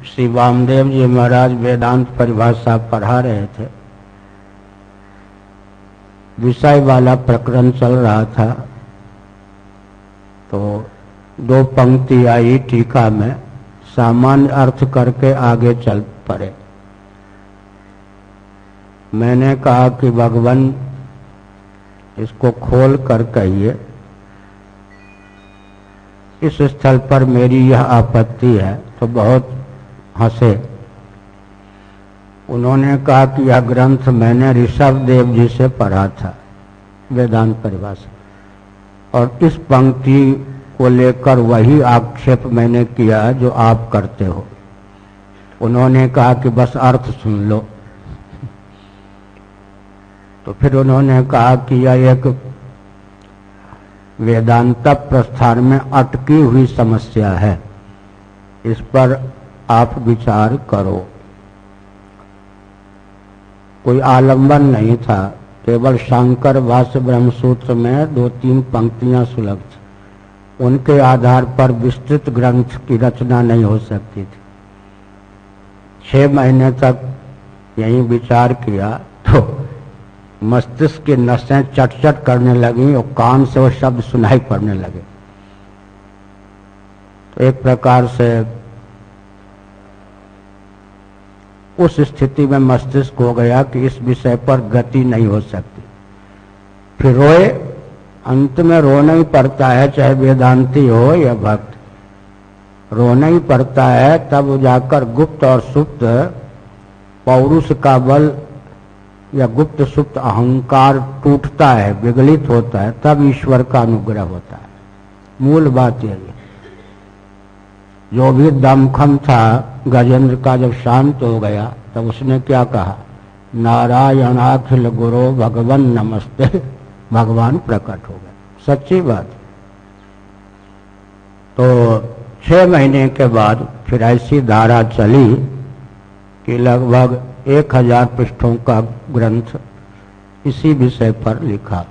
श्री वामदेव जी महाराज वेदांत परिभाषा पढ़ा रहे थे। विषय वाला प्रकरण चल रहा था, तो दो पंक्ति आई टीका में, सामान्य अर्थ करके आगे चल पड़े। मैंने कहा कि भगवान इसको खोल कर कहिए, इस स्थल पर मेरी यह आपत्ति है। तो बहुत हंसे। उन्होंने कहा कि यह ग्रंथ मैंने ऋषभ देव जी से पढ़ा था, वेदांत परिभाषा, और इस पंक्ति को लेकर वही आक्षेप मैंने किया जो आप करते हो। उन्होंने कहा कि बस अर्थ सुन लो। तो फिर उन्होंने कहा कि यह एक वेदांत प्रस्थान में अटकी हुई समस्या है, इस पर आप विचार करो। कोई आलंबन नहीं था, केवल शंकर भाष्य ब्रह्मसूत्र में 2-3 पंक्तियां सुलभ थी। उनके आधार पर विस्तृत ग्रंथ की रचना नहीं हो सकती थी। 6 महीने तक यही विचार किया तो मस्तिष्क की नसें चट-चट करने लगी और कान से वो शब्द सुनाई पड़ने लगे। तो एक प्रकार से उस स्थिति में मस्तिष्क हो गया कि इस विषय पर गति नहीं हो सकती। फिर रोए, अंत में रोना ही पड़ता है, चाहे वेदांती हो या भक्त, रोना ही पड़ता है। तब जाकर गुप्त और सुप्त पौरुष का बल या गुप्त सुप्त अहंकार टूटता है, विगलित होता है, तब ईश्वर का अनुग्रह होता है। मूल बात यही है। जो भी दमखम था गजेंद्र का जब शांत हो गया, तब उसने क्या कहा, नारायणाखिल गुरो भगवन नमस्ते, भगवान प्रकट हो गए। सच्ची बात। तो 6 महीने के बाद फिर ऐसी धारा चली कि लगभग 1000 पृष्ठों का ग्रंथ इसी विषय पर लिखा।